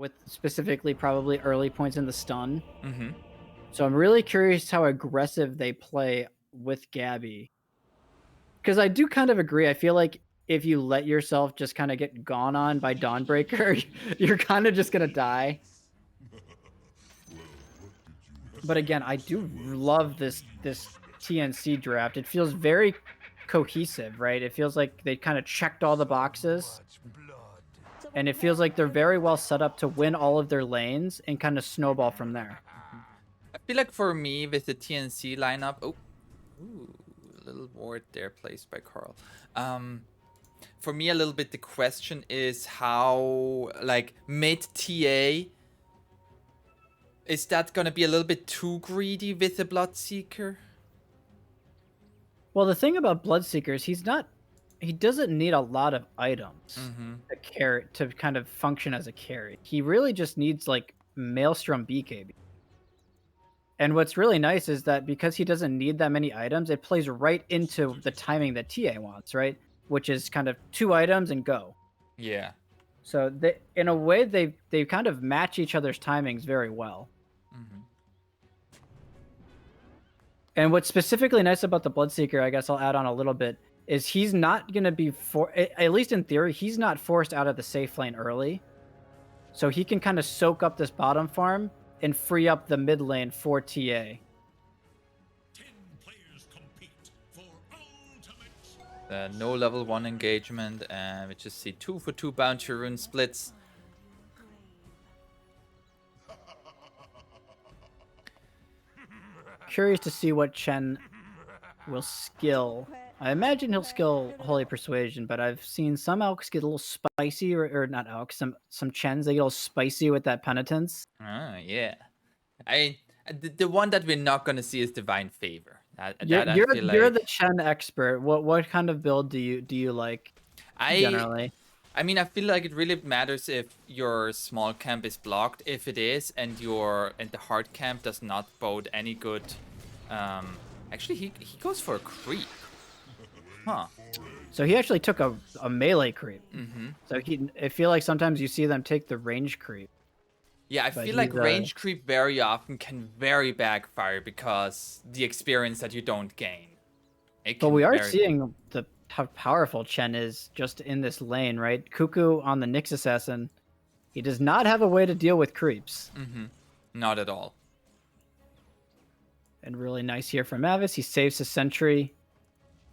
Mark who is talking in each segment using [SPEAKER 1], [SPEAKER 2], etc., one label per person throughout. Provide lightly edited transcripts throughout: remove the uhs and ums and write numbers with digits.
[SPEAKER 1] with specifically probably early points in the stun.
[SPEAKER 2] Mm-hmm.
[SPEAKER 1] So I'm really curious how aggressive they play with Gabby. Because I do kind of agree. I feel like if you let yourself just kind of get gone on by Dawnbreaker, you're kind of just gonna die. But again, I do love this TNC draft. It feels very cohesive, right? It feels like they kind of checked all the boxes, and it feels like they're very well set up to win all of their lanes and kind of snowball from there.
[SPEAKER 2] I feel like for me with the TNC lineup, ooh, a little ward there placed by Carl. For me, a little bit the question is how, like, mid TA, is that gonna be a little bit too greedy with the Bloodseeker?
[SPEAKER 1] Well, the thing about Bloodseeker is he doesn't need a lot of items to kind of function as a carry. He really just needs like Maelstrom BKB. And what's really nice is that because he doesn't need that many items, it plays right into the timing that TA wants, right? Which is kind of 2 items and go.
[SPEAKER 2] Yeah.
[SPEAKER 1] So they, in a way, they kind of match each other's timings very well. And what's specifically nice about the Bloodseeker, I guess I'll add on a little bit, is he's not going to be, at least in theory, he's not forced out of the safe lane early. So he can kind of soak up this bottom farm and free up the mid lane for TA.
[SPEAKER 3] 10 players compete for ultimate.
[SPEAKER 2] No level 1 engagement, and we just see 2 for 2 bounty rune splits.
[SPEAKER 1] Curious to see what Chen will skill. I imagine he'll skill Holy Persuasion, but I've seen some Elks get a little spicy, or not Elks, some Chens, they get a little spicy with that Penitence.
[SPEAKER 2] Yeah. The one that we're not gonna see is Divine Favor.
[SPEAKER 1] You're the Chen expert. What kind of build do you like generally?
[SPEAKER 2] I mean, I feel like it really matters if your small camp is blocked. If it is, and the hard camp does not bode any good. Actually, he goes for a creep. Huh.
[SPEAKER 1] So he actually took a melee creep. So I feel like sometimes you see them take the range creep.
[SPEAKER 2] Yeah, I feel like range creep very often can very backfire because the experience that you don't gain.
[SPEAKER 1] But we are seeing how powerful Chen is just in this lane, right? Cuckoo on the Nyx Assassin, he does not have a way to deal with creeps.
[SPEAKER 2] Not at all.
[SPEAKER 1] And really nice here from Mavis. He saves his sentry.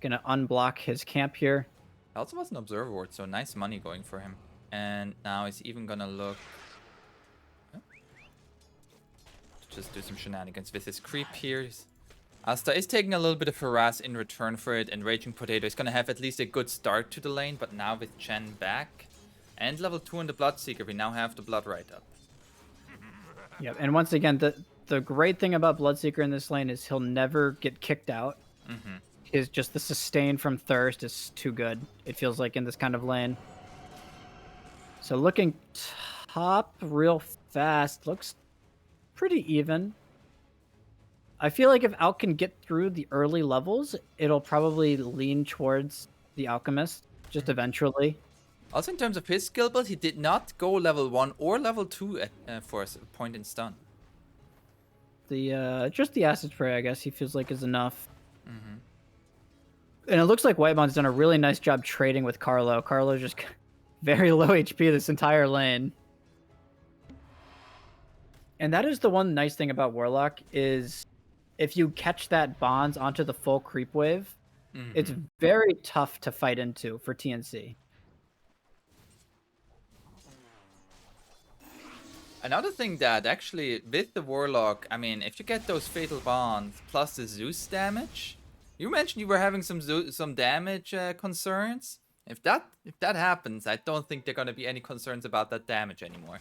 [SPEAKER 1] Gonna unblock his camp here.
[SPEAKER 2] Also was an Observer Ward, so nice money going for him. And now he's even gonna look to just do some shenanigans with his creep here. Asta is taking a little bit of harass in return for it, and Raging Potato is gonna have at least a good start to the lane, but now with Chen back and level 2 in the Bloodseeker, we now have the blood right up.
[SPEAKER 1] Yep, and once again, the great thing about Bloodseeker in this lane is he'll never get kicked out. Is just the sustain from Thirst is too good, it feels like, in this kind of lane. So looking top real fast, looks pretty even. I feel like if Alk can get through the early levels, it'll probably lean towards the Alchemist, just eventually.
[SPEAKER 2] Also, in terms of his skill build, he did not go level 1 or level 2 for a point in stun.
[SPEAKER 1] Just the Acid Spray, I guess, he feels like is enough. And it looks like Whitemond's done a really nice job trading with Carlo. Carlo's just very low HP this entire lane. And that is the one nice thing about Warlock is if you catch that bonds onto the full creep wave, it's very tough to fight into for TNC.
[SPEAKER 2] Another thing that actually, with the Warlock, I mean, if you get those Fatal Bonds plus the Zeus damage, you mentioned you were having some damage concerns. If that happens, I don't think there are going to be any concerns about that damage anymore.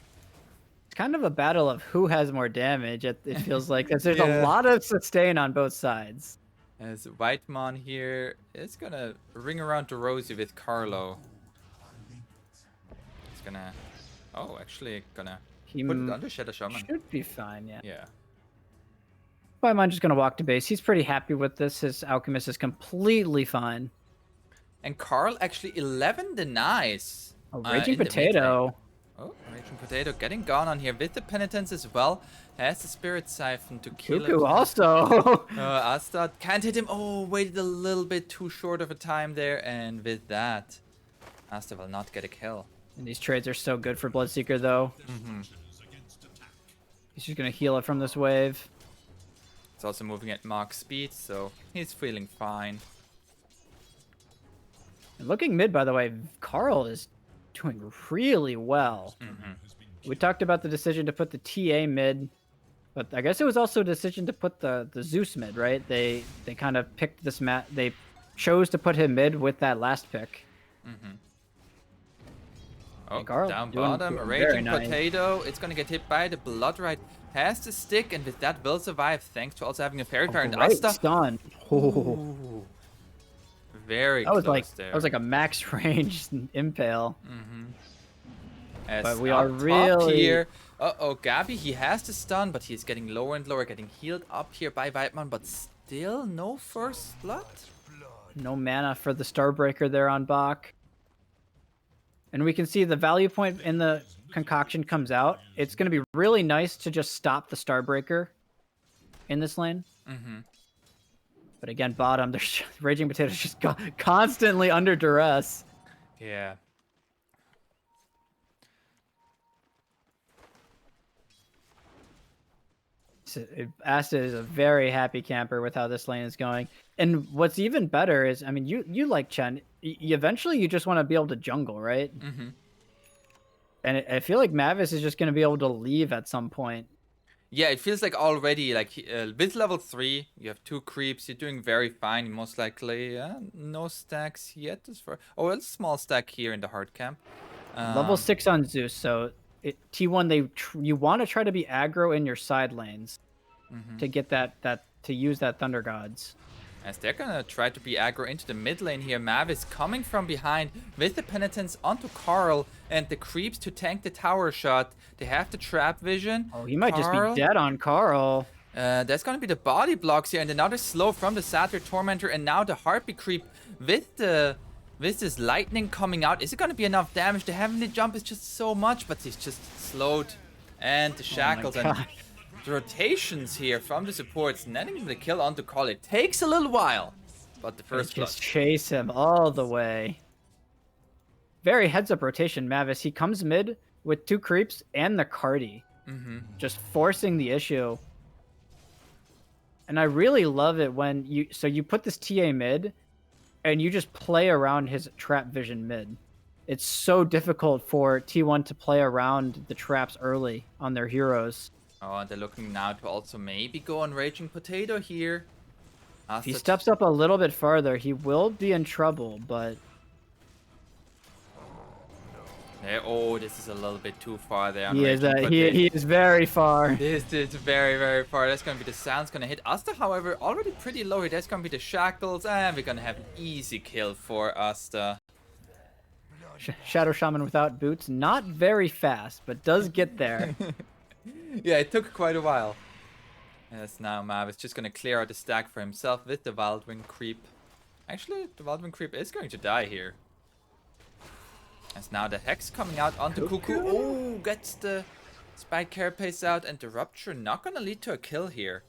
[SPEAKER 1] It's kind of a battle of who has more damage, it feels like. There's a lot of sustain on both sides.
[SPEAKER 2] As Whitemon here is going to ring around to Rosie with Carlo. He's going to... Oh, actually going to put it under Shadow Shaman.
[SPEAKER 1] Should be fine, yeah.
[SPEAKER 2] Yeah.
[SPEAKER 1] Whitemon's just going to walk to base. He's pretty happy with this. His Alchemist is completely fine.
[SPEAKER 2] And Carl actually 11 denies.
[SPEAKER 1] A Raging Potato.
[SPEAKER 2] Oh, Raging Potato getting gone on here with the Penitence as well. Has the Spirit Siphon to kill
[SPEAKER 1] Cuckoo
[SPEAKER 2] it.
[SPEAKER 1] also.
[SPEAKER 2] Asta can't hit him. Oh, waited a little bit too short of a time there. And with that, Asta will not get a kill.
[SPEAKER 1] And these trades are so good for Bloodseeker, though. He's just going to heal it from this wave.
[SPEAKER 2] It's also moving at Mach speed, so he's feeling fine.
[SPEAKER 1] And looking mid, by the way, Carl is doing really well. We talked about the decision to put the TA mid, but I guess it was also a decision to put the Zeus mid, right? They kind of picked this they chose to put him mid with that last pick.
[SPEAKER 2] Oh,
[SPEAKER 1] Carl
[SPEAKER 2] down
[SPEAKER 1] doing
[SPEAKER 2] bottom,
[SPEAKER 1] very
[SPEAKER 2] Raging
[SPEAKER 1] nice.
[SPEAKER 2] Potato. It's gonna get hit by the Blood Rite. Has to stick, and with that will survive, thanks to also having a Fairy Fire and
[SPEAKER 1] Great
[SPEAKER 2] Asta.
[SPEAKER 1] stun.
[SPEAKER 2] Ooh. Very
[SPEAKER 1] That was
[SPEAKER 2] close there.
[SPEAKER 1] That was like a max range impale.
[SPEAKER 2] As
[SPEAKER 1] but we
[SPEAKER 2] up
[SPEAKER 1] are
[SPEAKER 2] top
[SPEAKER 1] really
[SPEAKER 2] here. Uh-oh, Gabby, he has to stun, but he's getting lower and lower, getting healed up here by Weidman, but still no first blood.
[SPEAKER 1] no mana for the Starbreaker there on Bach. And we can see the value point in the concoction comes out. It's going to be really nice to just stop the Starbreaker in this lane. But again, bottom, there's Raging Potato's just constantly under duress.
[SPEAKER 2] Yeah.
[SPEAKER 1] Asta is a very happy camper with how this lane is going. And what's even better is, I mean, you like Chen. Eventually, you just want to be able to jungle, right? And I feel like Mavis is just going to be able to leave at some point.
[SPEAKER 2] Yeah, it feels like already, like, with level 3, you have 2 creeps, you're doing very fine, most likely. No stacks yet. Oh, a small stack here in the hard camp.
[SPEAKER 1] Level 6 on Zeus, so T1, you want to try to be aggro in your side lanes to get to use that Thunder Gods.
[SPEAKER 2] As they're gonna try to be aggro into the mid lane here. Mavis coming from behind with the Penitence onto Carl and the creeps to tank the tower shot. They have the trap vision.
[SPEAKER 1] Oh, he might just
[SPEAKER 2] Carl,
[SPEAKER 1] be dead on Carl.
[SPEAKER 2] That's gonna be the body blocks here, and another slow from the Satyr Tormentor, and now the Heartbeat creep with this lightning coming out. Is it gonna be enough damage? The Heavenly Jump is just so much, but he's just slowed. And the shackles and the rotations here from the supports, netting the kill onto Carl. It takes a little while, but the first blood.
[SPEAKER 1] Just chase him all the way. Very heads up rotation, Mavis. He comes mid with 2 creeps and the Cardi. Just forcing the issue. And I really love it when you put this TA mid and you just play around his trap vision mid. It's so difficult for T1 to play around the traps early on their heroes.
[SPEAKER 2] Oh, and they're looking now to also maybe go on Raging Potato here.
[SPEAKER 1] If he steps up a little bit farther, he will be in trouble, but...
[SPEAKER 2] Oh, this is a little bit too far there.
[SPEAKER 1] He is very far.
[SPEAKER 2] This is very, very far. That's going to be the sound's going to hit Asta, however, already pretty low here. That's going to be the shackles, and we're going to have an easy kill for Asta.
[SPEAKER 1] Shadow Shaman without boots, not very fast, but does get there.
[SPEAKER 2] Yeah, it took quite a while. Yes, now Mav is just going to clear out the stack for himself with the Wildwing creep. Actually, the Wildwing creep is going to die here. As now the Hex coming out onto Cuckoo. Oh, gets the Spike Carapace out, and the Rupture not going to lead to a kill here.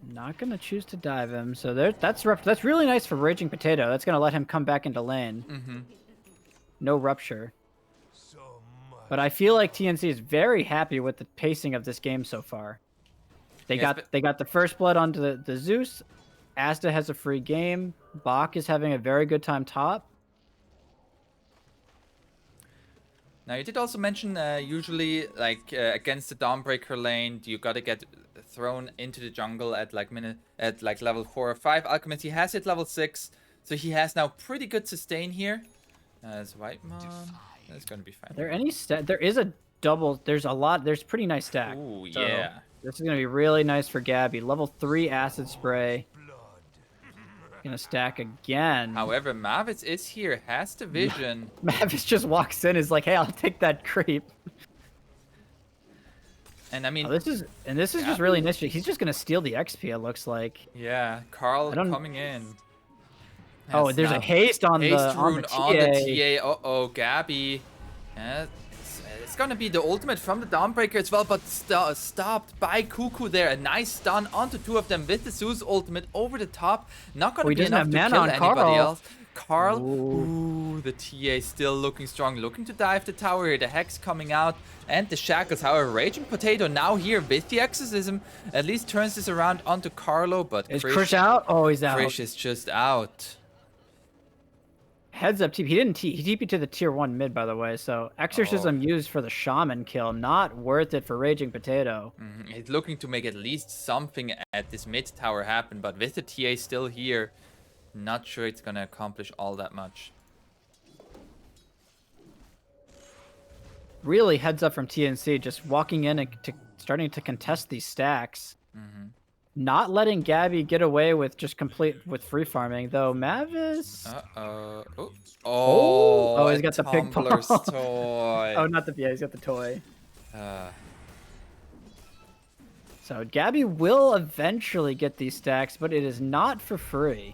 [SPEAKER 1] Not going to choose to dive him, so that's really nice for Raging Potato. That's going to let him come back into lane. No Rupture. But I feel like TNC is very happy with the pacing of this game so far. They got the first blood onto the Zeus. Asta has a free game. Bach is having a very good time top.
[SPEAKER 2] Now you did also mention usually like against the Dawnbreaker lane, you gotta get thrown into the jungle at like level 4 or 5. Alchemist, he has hit level 6, so he has now pretty good sustain here. As Whitemon, that's gonna be fine.
[SPEAKER 1] There is a double. There's a lot. There's pretty nice stack.
[SPEAKER 2] Ooh,
[SPEAKER 1] so
[SPEAKER 2] yeah.
[SPEAKER 1] This is gonna be really nice for Gabby. Level 3 acid spray. Gonna stack again.
[SPEAKER 2] However, Mavis is here, has the vision.
[SPEAKER 1] Mavis just walks in, is like, "Hey, I'll take that creep."
[SPEAKER 2] And I mean,
[SPEAKER 1] this is just really nice. He's just gonna steal the XP. It looks like.
[SPEAKER 2] Yeah, Carl coming in.
[SPEAKER 1] Oh, there's a haste on the
[SPEAKER 2] TA.
[SPEAKER 1] TA.
[SPEAKER 2] Uh-oh, Gabby. gonna be the ultimate from the Dawnbreaker as well, but stopped by Cuckoo there. A nice stun onto two of them with the Zeus ultimate over the top. Not gonna be enough to kill anybody else. Carl, ooh, the TA still looking strong, looking to dive the tower here. The Hex coming out and the Shackles. However, Raging Potato now here with the Exorcism at least turns this around onto Carlo, but
[SPEAKER 1] is Krish out? Oh, he's out.
[SPEAKER 2] Krish is just out.
[SPEAKER 1] Heads up, TP. He didn't he TP'd to the tier 1 mid, by the way, so Exorcism used for the Shaman kill. Not worth it for Raging Potato.
[SPEAKER 2] He's looking to make at least something at this mid tower happen, but with the TA still here, not sure it's gonna accomplish all that much.
[SPEAKER 1] Really heads up from TNC, just walking in and starting to contest these stacks. Not letting Gabby get away with just with free farming, though. Mavis.
[SPEAKER 2] Oh,
[SPEAKER 1] he's got the pig
[SPEAKER 2] Tumbler's
[SPEAKER 1] ball.
[SPEAKER 2] toy.
[SPEAKER 1] Oh, not the he's got the toy. So Gabby will eventually get these stacks, but it is not for free.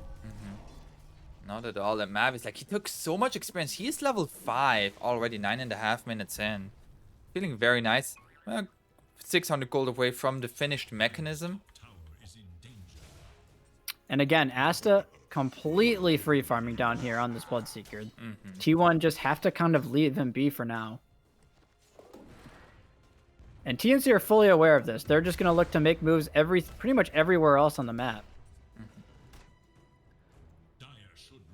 [SPEAKER 2] Not at all. And Mavis, like, he took so much experience. He is level 5 already, 9.5 minutes in. Feeling very nice. 600 gold away from the finished mechanism.
[SPEAKER 1] And again, Asta completely free farming down here on this Bloodseeker. T1 just have to kind of leave him be for now. And TNC are fully aware of this. They're just going to look to make moves pretty much everywhere else on the map.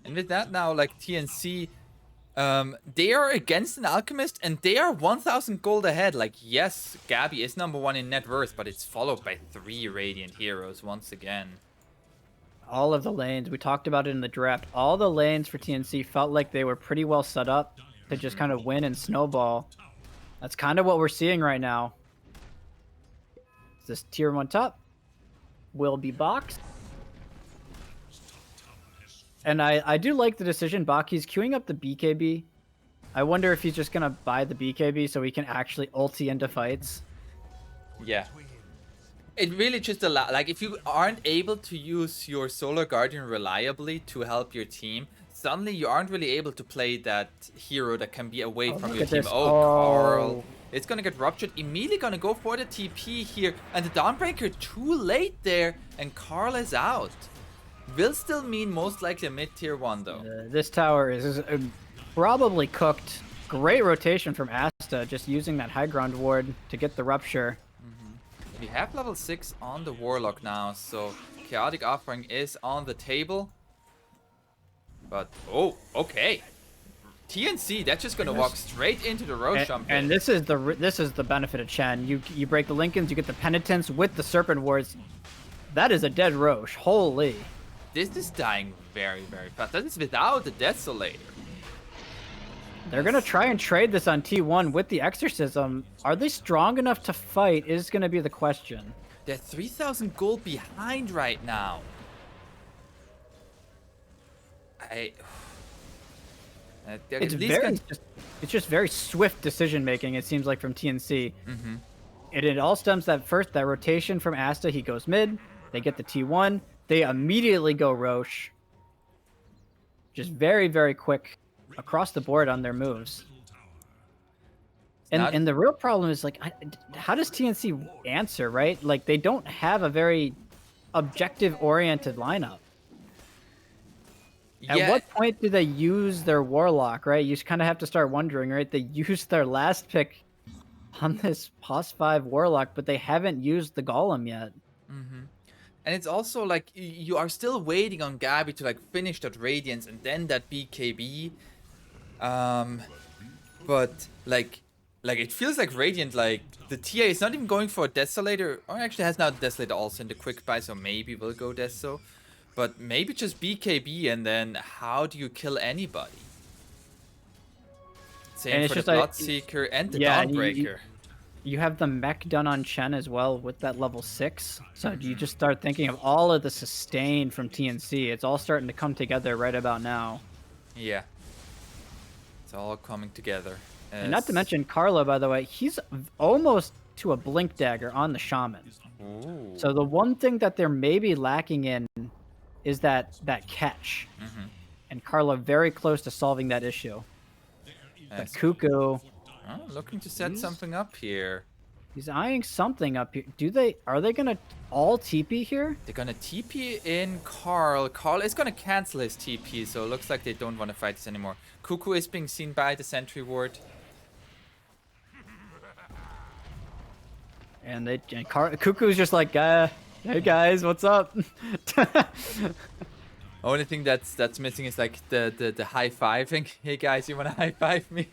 [SPEAKER 2] And with that now, like, TNC, they are against an Alchemist, and they are 1,000 gold ahead. Like, yes, Gabby is #1 in net worth, but it's followed by 3 Radiant heroes once again.
[SPEAKER 1] All of the lanes, we talked about it in the draft, all the lanes for TNC felt like they were pretty well set up to just kind of win and snowball. That's kind of what we're seeing right now. This tier 1 top will be boxed. And I do like the decision. Baki's queuing up the BKB. I wonder if he's just going to buy the BKB so he can actually ulti into fights.
[SPEAKER 2] Yeah. It really just allows, like, if you aren't able to use your Solar Guardian reliably to help your team, suddenly you aren't really able to play that hero that can be away from your team. Oh, Carl. It's going to get ruptured. Immediately going to go for the TP here. And the Dawnbreaker too late there. And Carl is out. Will still mean most likely a mid-tier 1, though.
[SPEAKER 1] This tower is probably cooked. Great rotation from Asta, just using that high ground ward to get the rupture.
[SPEAKER 2] We have level 6 on the Warlock now, so Chaotic Offering is on the table. But, oh, okay. TNC, that's just gonna walk straight into the Roshan pit.
[SPEAKER 1] And this is the benefit of Chen. You break the Lincolns, you get the Penitence with the Serpent Wards. That is a dead Roche. Holy.
[SPEAKER 2] This is dying very, very fast. That is without the Desolator.
[SPEAKER 1] They're going to try and trade this on T1 with the Exorcism. Are they strong enough to fight is going to be the question.
[SPEAKER 2] They're 3,000 gold behind right now.
[SPEAKER 1] It's just very swift decision making, it seems like, from TNC. It all stems that rotation from Asta. He goes mid. They get the T1. They immediately go Roche. Just very, very quick across the board on their moves. And the real problem is, like, how does TNC answer, right? Like, they don't have a very objective-oriented lineup.
[SPEAKER 2] Yeah.
[SPEAKER 1] At what point do they use their Warlock, right? You kind of have to start wondering, right? They used their last pick on this POS 5 Warlock, but they haven't used the Golem yet.
[SPEAKER 2] And it's also like you are still waiting on Gabby to like finish that Radiance and then that BKB. But like it feels like Radiant, like the TA is not even going for a Desolator, or actually has now Desolator also in the quick buy, so maybe we'll go Deso. But maybe just BKB, and then how do you kill anybody? Same for the Bloodseeker and the Dawnbreaker.
[SPEAKER 1] You have the mech done on Chen as well with that level 6. So you just start thinking of all of the sustain from TNC. It's all starting to come together right about now.
[SPEAKER 2] Yeah. It's all coming together.
[SPEAKER 1] And not to mention Carlo, by the way, he's almost to a Blink Dagger on the Shaman.
[SPEAKER 2] Ooh.
[SPEAKER 1] So the one thing that they're maybe lacking in is that catch. And Carlo very close to solving that issue. But Cuckoo
[SPEAKER 2] Oh, looking to set something up here.
[SPEAKER 1] He's eyeing something up here. Are they gonna all TP here?
[SPEAKER 2] They're gonna TP in Carl. Carl is gonna cancel his TP, so it looks like they don't want to fight this anymore. Cuckoo is being seen by the sentry ward.
[SPEAKER 1] And Cuckoo's just like, hey guys, what's up?
[SPEAKER 2] Only thing that's missing is like the high fiving. Hey guys, you wanna high five me?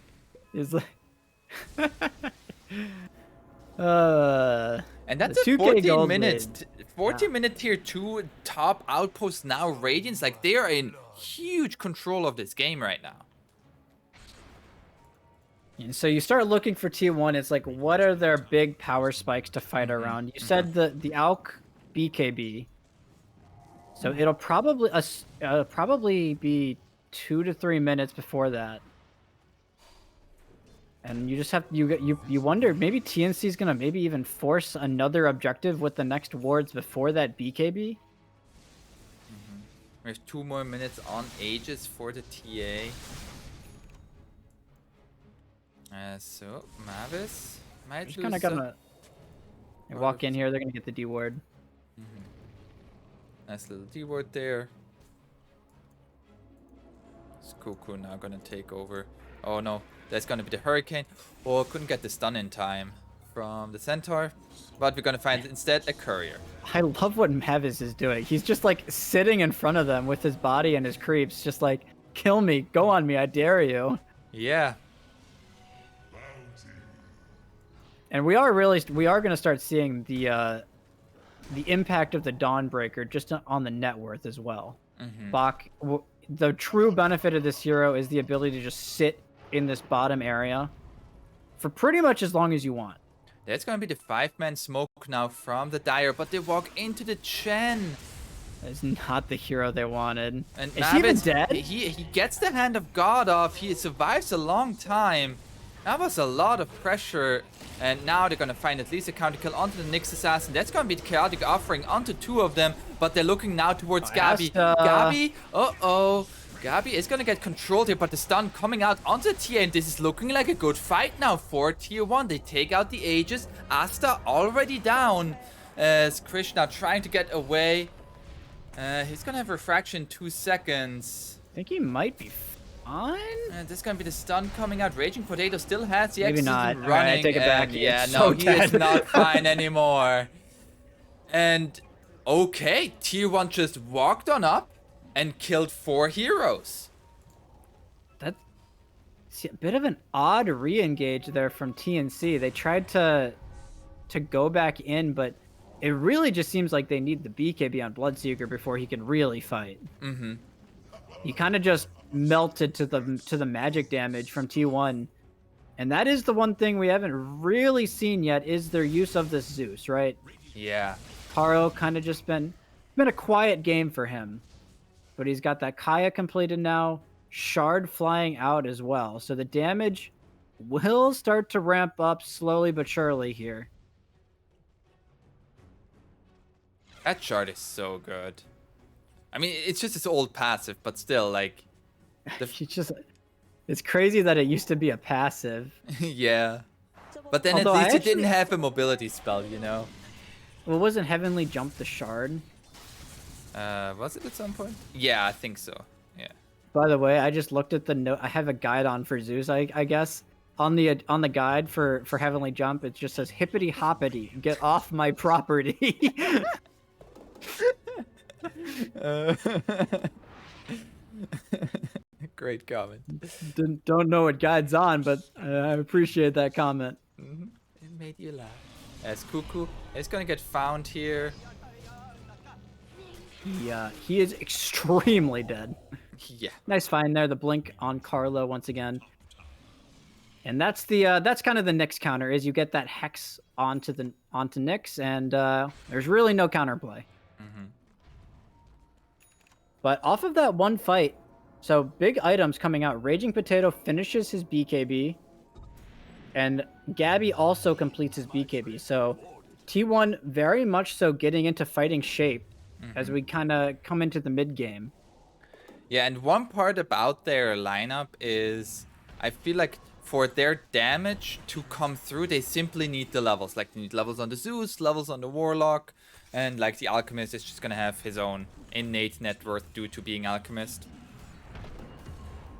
[SPEAKER 1] He's like,
[SPEAKER 2] and that's a
[SPEAKER 1] 2K
[SPEAKER 2] 14
[SPEAKER 1] gold
[SPEAKER 2] minutes,
[SPEAKER 1] lead.
[SPEAKER 2] 14-minute tier 2 top outpost now. Radiance, like they are in huge control of this game right now.
[SPEAKER 1] And so you start looking for T1. It's like, what are their big power spikes to fight around? You said the ALK BKB. So it'll probably be 2 to 3 minutes before that. And you just have you wonder, maybe TNC is gonna maybe even force another objective with the next wards before that BKB.
[SPEAKER 2] There's 2 more minutes on Aegis for the TA. So Mavis might
[SPEAKER 1] Just kind of gonna walk in here. They're gonna get the D ward.
[SPEAKER 2] Nice little D ward there. Is Cuckoo now gonna take over? Oh no, that's gonna be the Hurricane. Oh, couldn't get the stun in time from the Centaur. But we're gonna find instead a Courier.
[SPEAKER 1] I love what Mavis is doing. He's just like sitting in front of them with his body and his creeps, just like, kill me, go on me, I dare you.
[SPEAKER 2] Yeah.
[SPEAKER 1] And we are going to start seeing the impact of the Dawnbreaker just on the net worth as well. Bach, the true benefit of this hero is the ability to just sit in this bottom area for pretty much as long as you want.
[SPEAKER 2] That's going to be the 5-man smoke now from the Dire, but they walk into the Chen.
[SPEAKER 1] That's not the hero they wanted.
[SPEAKER 2] And
[SPEAKER 1] is he even
[SPEAKER 2] Mavis,
[SPEAKER 1] dead?
[SPEAKER 2] He gets the Hand of God off. He survives a long time. That was a lot of pressure. And now they're going to find at least a counter kill onto the Nyx Assassin. That's going to be the Chaotic Offering onto 2 of them. But they're looking now towards Gabby. Gabby, uh-oh. Gabby is going to get controlled here, but the stun coming out onto the TA. And this is looking like a good fight now for Tier 1. They take out the Aegis. Asta already down. As Krishna trying to get away. He's going to have Refraction in 2 seconds.
[SPEAKER 1] I think he might be fine.
[SPEAKER 2] And this is going to be the stun coming out. Raging Potato still has the
[SPEAKER 1] Maybe
[SPEAKER 2] exit
[SPEAKER 1] not.
[SPEAKER 2] running.
[SPEAKER 1] Right, I take it back.
[SPEAKER 2] Yeah,
[SPEAKER 1] It's
[SPEAKER 2] no,
[SPEAKER 1] so
[SPEAKER 2] he is
[SPEAKER 1] dead.
[SPEAKER 2] not fine anymore. And okay, Tier 1 just walked on up and killed 4 heroes.
[SPEAKER 1] That's a bit of an odd re-engage there from TNC. They tried to go back in, but it really just seems like they need the BKB on Bloodseeker before he can really fight. He kind of just melted to the magic damage from T1. And that is the one thing we haven't really seen yet, is their use of this Zeus, right?
[SPEAKER 2] Yeah.
[SPEAKER 1] Karo kind of just been a quiet game for him. But he's got that Kaya completed now, Shard flying out as well. So the damage will start to ramp up slowly but surely here.
[SPEAKER 2] That Shard is so good. I mean, it's just his old passive, but still, like...
[SPEAKER 1] It's crazy that it used to be a passive.
[SPEAKER 2] Yeah. But then
[SPEAKER 1] Although
[SPEAKER 2] at least it didn't have a mobility spell, you know?
[SPEAKER 1] Well, wasn't Heavenly Jump the Shard?
[SPEAKER 2] Was it at some point? Yeah, I think so. Yeah.
[SPEAKER 1] By the way, I just looked at the note. I have a guide on for Zeus, I guess. On the guide for Heavenly Jump, it just says, hippity hoppity, get off my property.
[SPEAKER 2] Great comment.
[SPEAKER 1] Don't know what guide's on, but I appreciate that comment.
[SPEAKER 2] It made you laugh. As Cuckoo is gonna get found here.
[SPEAKER 1] He is extremely dead.
[SPEAKER 2] Yeah.
[SPEAKER 1] Nice find there. The blink on Carlo once again. And that's kind of the Nyx counter, is you get that hex onto Nyx, and there's really no counterplay. But off of that one fight, so big items coming out. Raging Potato finishes his BKB, and Gabby also completes his BKB. So T1 very much so getting into fighting shape as we kind of come into the mid game.
[SPEAKER 2] Yeah, and one part about their lineup is, I feel like for their damage to come through, they simply need the levels. Like, they need levels on the Zeus, levels on the Warlock, and like the Alchemist is just gonna have his own innate net worth due to being Alchemist.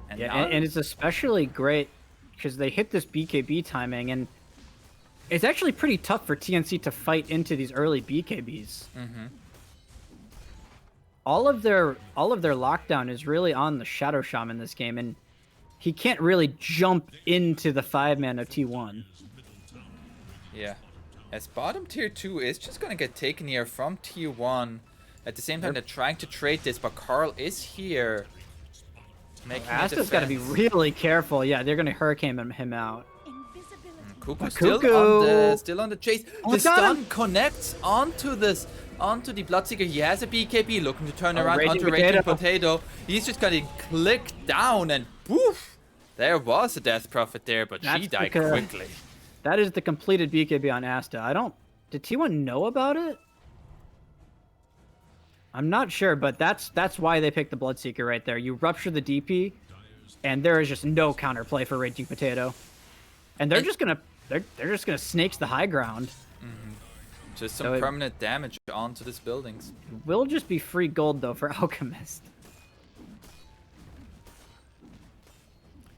[SPEAKER 2] And
[SPEAKER 1] yeah, and it's especially great because they hit this BKB timing, and it's actually pretty tough for TNC to fight into these early BKBs. All of their lockdown is really on the Shadow Shaman this game, and he can't really jump into the 5-man of T1.
[SPEAKER 2] Yeah. As bottom tier 2 is just gonna get taken here from T1. At the same time, they're trying to trade this, but Carl is here.
[SPEAKER 1] Asta's got to be really careful. Yeah, they're going to hurricane him out.
[SPEAKER 2] Cuckoo still on the chase. The stun connects onto the Bloodseeker. He has a BKB looking to turn around onto Raging Potato. He's just getting clicked down and poof! There was a Death Prophet there, but she died quickly.
[SPEAKER 1] That is the completed BKB on Asta. Did T1 know about it? I'm not sure, but that's why they picked the Bloodseeker right there. You rupture the DP, and there is just no counterplay for Raging Potato, and they're just gonna snakes the high ground.
[SPEAKER 2] Just some permanent damage onto these buildings.
[SPEAKER 1] It will just be free gold though for Alchemist.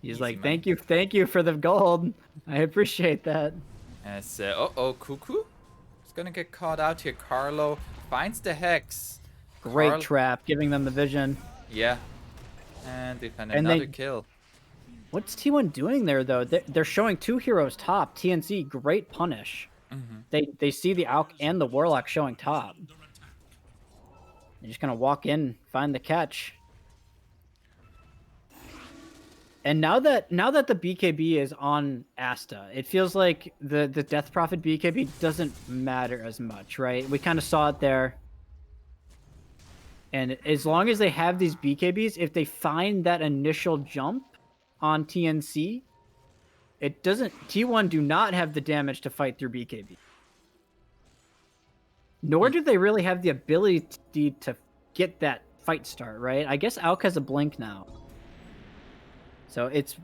[SPEAKER 1] He's easy, like, man. Thank you for the gold. I appreciate that.
[SPEAKER 2] As Cuckoo is gonna get caught out here. Carlo finds the Hex.
[SPEAKER 1] Great trap, giving them the vision.
[SPEAKER 2] Yeah. And they find another kill.
[SPEAKER 1] What's T1 doing there, though? They're showing 2 heroes top. TNC, great punish. They see the Alch and the Warlock showing top. They're just going to walk in, find the catch. And now that the BKB is on Asta, it feels like the Death Prophet BKB doesn't matter as much, right? We kind of saw it there. And as long as they have these BKBs, if they find that initial jump on TNC, it doesn't... T1 do not have the damage to fight through BKB. Nor do they really have the ability to get that fight start, right? I guess Alk has a blink now. So it's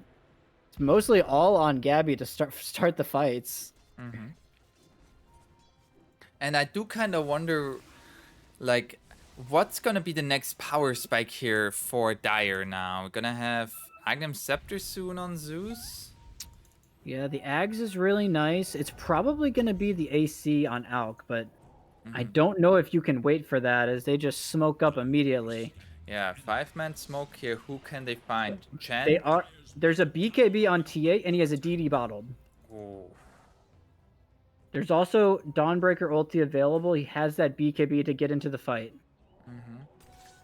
[SPEAKER 1] mostly all on Gabby to start the fights.
[SPEAKER 2] And I do kind of wonder, like... what's gonna be the next power spike here for Dire now? We're gonna have Agnum Scepter soon on Zeus?
[SPEAKER 1] Yeah, the Ags is really nice. It's probably gonna be the AC on Alk, but I don't know if you can wait for that as they just smoke up immediately.
[SPEAKER 2] Yeah, 5-man smoke here. Who can they find? Chen?
[SPEAKER 1] There's a BKB on T8 and he has a DD bottled.
[SPEAKER 2] Ooh.
[SPEAKER 1] There's also Dawnbreaker ulti available. He has that BKB to get into the fight.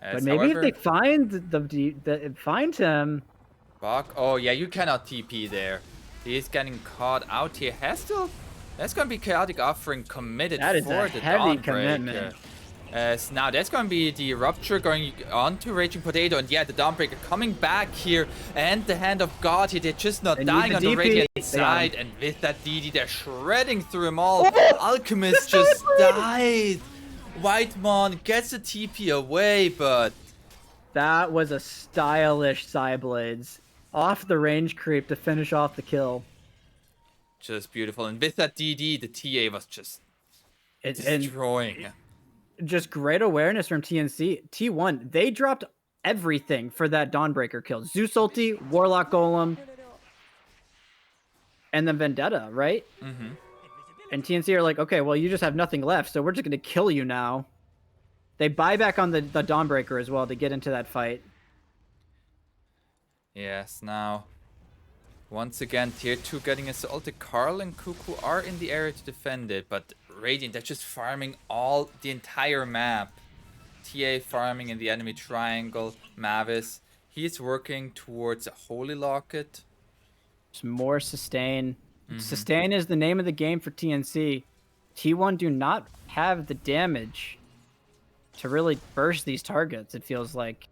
[SPEAKER 1] But maybe if they find him.
[SPEAKER 2] Fuck. Oh yeah, you cannot TP there. He's getting caught out here. That's gonna be Chaotic Offering committed
[SPEAKER 1] that is
[SPEAKER 2] for
[SPEAKER 1] a
[SPEAKER 2] the
[SPEAKER 1] heavy
[SPEAKER 2] Dawnbreaker.
[SPEAKER 1] commitment.
[SPEAKER 2] As now that's gonna be the Rupture going on to Raging Potato, and yeah, the Dawnbreaker coming back here, and the Hand of God here. They're just not dying on the Radiant side, and with that DD, they're shredding through them all. Alchemist just died. Whitemon gets a TP away, but...
[SPEAKER 1] that was a stylish Psyblades. Off the range creep to finish off the kill.
[SPEAKER 2] Just beautiful. And with that DD, the TA was just destroying.
[SPEAKER 1] Just great awareness from TNC. T1, they dropped everything for that Dawnbreaker kill. Zeus ulti, Warlock Golem, and then Vendetta, right? And TNC are like, okay, well, you just have nothing left, so we're just going to kill you now. They buy back on the Dawnbreaker as well to get into that fight.
[SPEAKER 2] Yes, now, once again, tier 2 getting assaulted. Carl and Cuckoo are in the area to defend it, but Radiant, they're just farming the entire map. TA farming in the enemy triangle. Mavis, he's working towards a Holy Locket.
[SPEAKER 1] Just more sustain. Sustain is the name of the game for TNC. T1 do not have the damage to really burst these targets, it feels like.